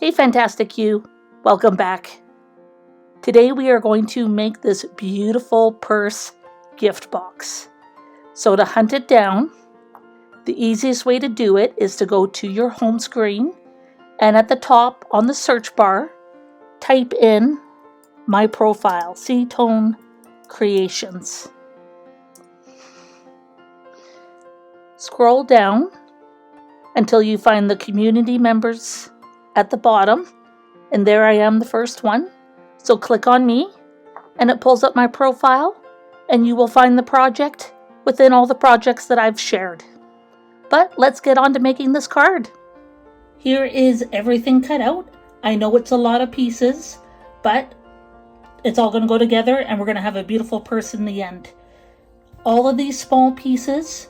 Hey Fantastic You, welcome back. Today we are going to make this beautiful purse gift box. So to hunt it down, the easiest way to do it is to go to your home screen and at the top on the search bar, type in my profile, Seatone Creations. Scroll down until you find the community members at the bottom, and there I am, the first one. So click on me and it pulls up my profile and you will find the project within all the projects that I've shared. But let's get on to making this card. Here is everything cut out. I know it's a lot of pieces, but it's all going to go together and we're going to have a beautiful purse in the end. All of these small pieces,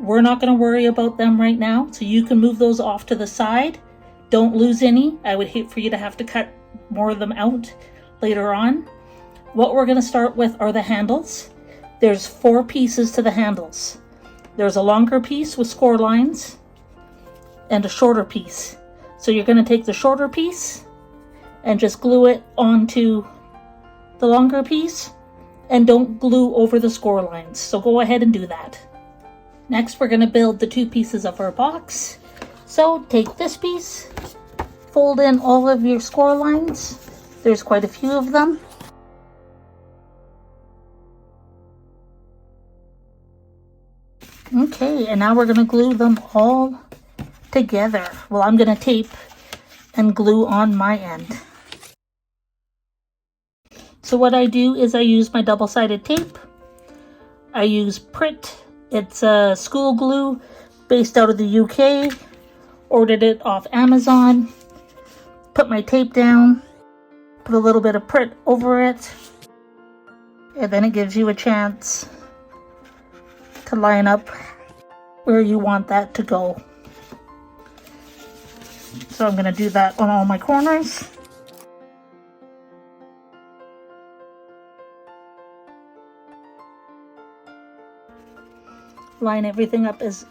we're not going to worry about them right now, so you can move those off to the side. Don't lose any. I would hate for you to have to cut more of them out later on. What we're going to start with are the handles. There's 4 pieces to the handles. There's a longer piece with score lines and a shorter piece. So you're going to take the shorter piece and just glue it onto the longer piece, and don't glue over the score lines. So go ahead and do that. Next, we're going to build the 2 pieces of our box. So take this piece, fold in all of your score lines. There's quite a few of them. Okay, and now we're going to glue them all together. Well, I'm going to tape and glue on my end. So what I do is I use my double-sided tape. I use Cricut. It's a school glue based out of the UK. Ordered it off Amazon. Put my tape down. Put a little bit of Cricut over it. And then it gives you a chance to line up where you want that to go. So I'm going to do that on all my corners. Line everything up as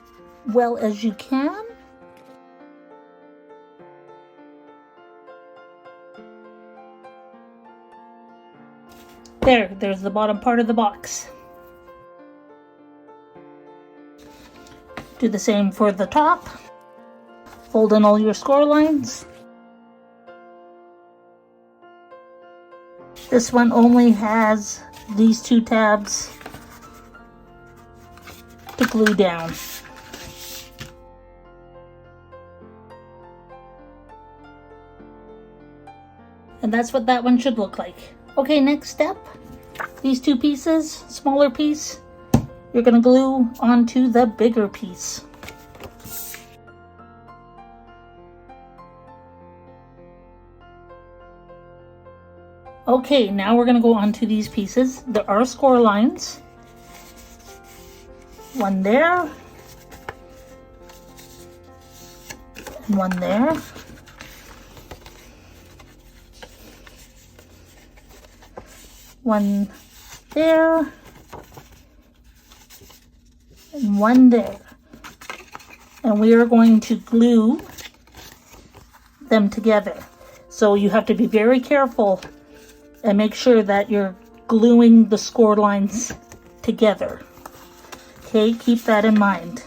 well as you can. There's the bottom part of the box. Do the same for the top. Fold in all your score lines. This one only has these 2 tabs to glue down. And that's what that one should look like. Okay, next step. These 2 pieces, smaller piece, you're going to glue onto the bigger piece. Okay, now we're going to go onto these pieces. There are score lines. One there. And one there. One there. And one there. And we are going to glue them together. So you have to be very careful and make sure that you're gluing the score lines together. Okay, keep that in mind.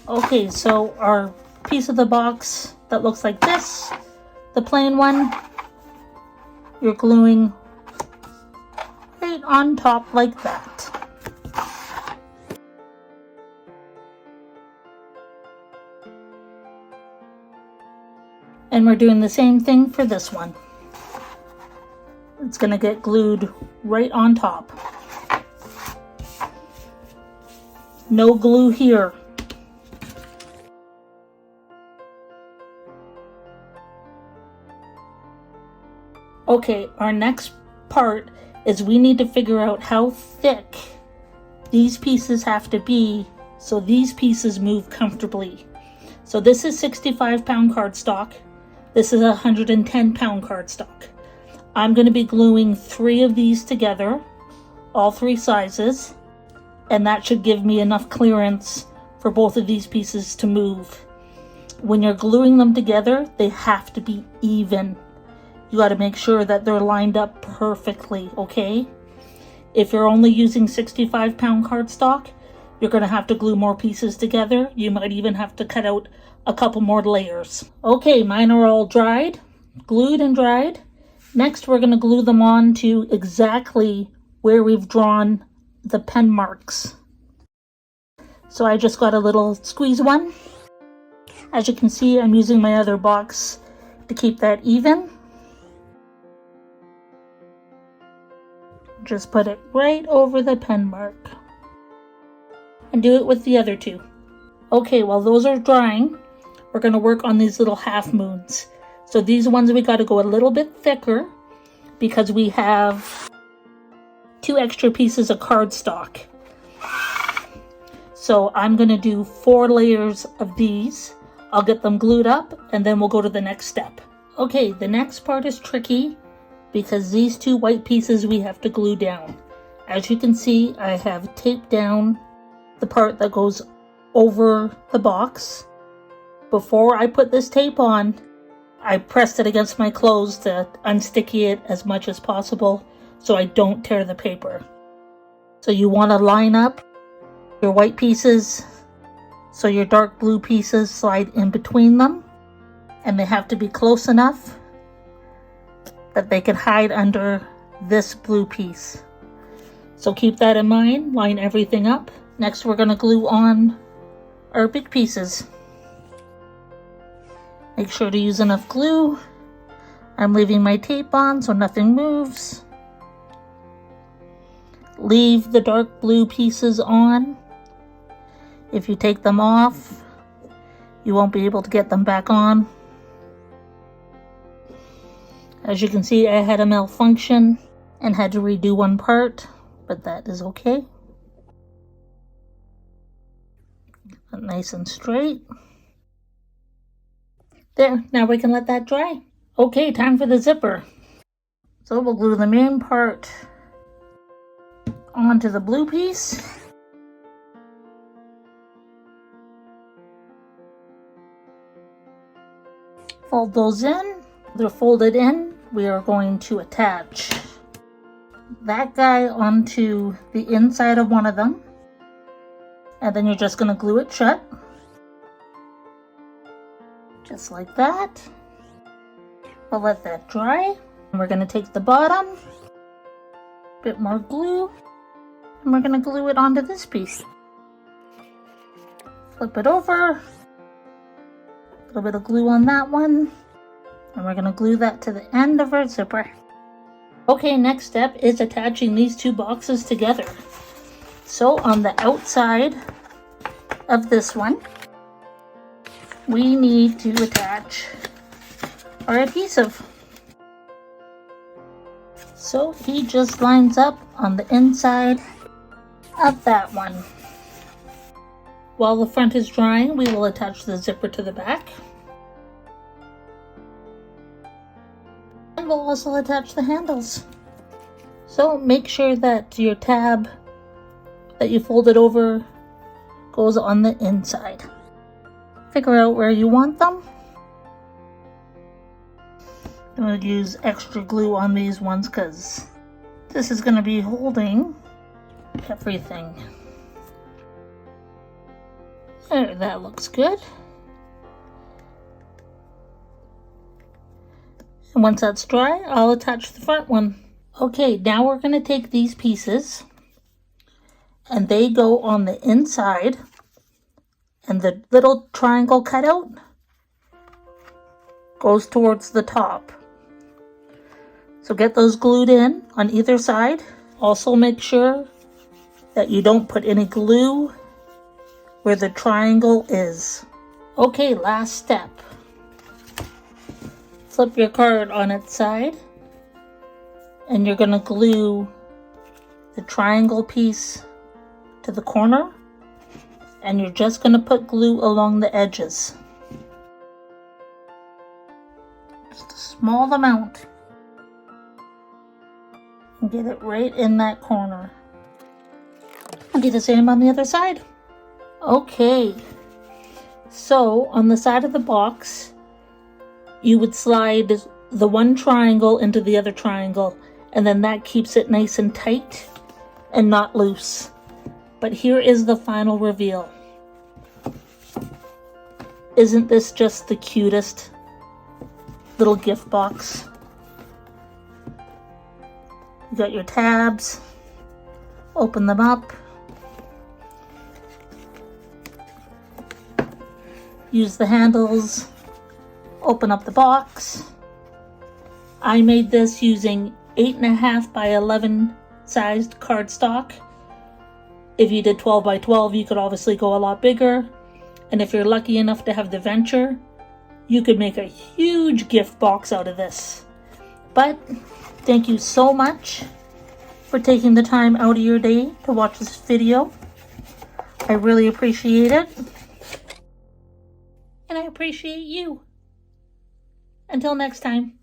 Okay, so our piece of the box that looks like this, the plain one, you're gluing right on top like that. And we're doing the same thing for this one. It's going to get glued right on top. No glue here. Okay, our next part is we need to figure out how thick these pieces have to be so these pieces move comfortably. So this is 65-pound cardstock. This is a 110-pound cardstock. I'm going to be gluing 3 of these together, all 3 sizes, and that should give me enough clearance for both of these pieces to move. When you're gluing them together, they have to be even. You got to make sure that they're lined up perfectly, okay? If you're only using 65-pound cardstock, you're going to have to glue more pieces together. You might even have to cut out a couple more layers. Okay, mine are all dried, glued and dried. Next, we're going to glue them on to exactly where we've drawn the pen marks. So I just got a little squeeze one. As you can see, I'm using my other box to keep that even. Just put it right over the pen mark. And do it with the other 2. Okay, while those are drying, we're going to work on these little half moons. So these ones we got to go a little bit thicker because we have 2 extra pieces of cardstock. So I'm going to do 4 layers of these. I'll get them glued up and then we'll go to the next step. Okay, the next part is tricky because these 2 white pieces we have to glue down. As you can see, I have taped down the part that goes over the box. Before I put this tape on, I pressed it against my clothes to unsticky it as much as possible so I don't tear the paper. So you want to line up your white pieces so your dark blue pieces slide in between them, and they have to be close enough that they can hide under this blue piece. So keep that in mind, line everything up. Next we're going to glue on our big pieces. Make sure to use enough glue. I'm leaving my tape on so nothing moves. Leave the dark blue pieces on. If you take them off, you won't be able to get them back on. As you can see, I had a malfunction and had to redo one part, but that is okay. Nice and straight. There, now we can let that dry. Okay, time for the zipper. So we'll glue the main part onto the blue piece. Fold those in. They're folded in. We are going to attach that guy onto the inside of one of them. And then you're just going to glue it shut. Just like that. We'll let that dry. And we're going to take the bottom, a bit more glue, and we're going to glue it onto this piece. Flip it over, a little bit of glue on that one, and we're going to glue that to the end of our zipper. Okay, next step is attaching these 2 boxes together. So on the outside of this one, we need to attach our adhesive. So he just lines up on the inside of that one. While the front is drying, we will attach the zipper to the back. And we'll also attach the handles. So make sure that your tab that you folded over goes on the inside. Figure out where you want them. I'm going to use extra glue on these ones because this is going to be holding everything. There, that looks good. And once that's dry, I'll attach the front one. Okay, now we're going to take these pieces and they go on the inside, and the little triangle cutout goes towards the top. So get those glued in on either side. Also make sure that you don't put any glue where the triangle is. Okay, last step. Flip your card on its side and you're going to glue the triangle piece to the corner, and you're just going to put glue along the edges. Just a small amount. And get it right in that corner. I'll do the same on the other side. Okay. So on the side of the box, you would slide the one triangle into the other triangle, and then that keeps it nice and tight and not loose. But here is the final reveal. Isn't this just the cutest little gift box? You got your tabs. Open them up. Use the handles. Open up the box. I made this using 8.5 by 11 sized cardstock. If you did 12 by 12, you could obviously go a lot bigger. And if you're lucky enough to have the venture, you could make a huge gift box out of this. But thank you so much for taking the time out of your day to watch this video. I really appreciate it. And I appreciate you. Until next time.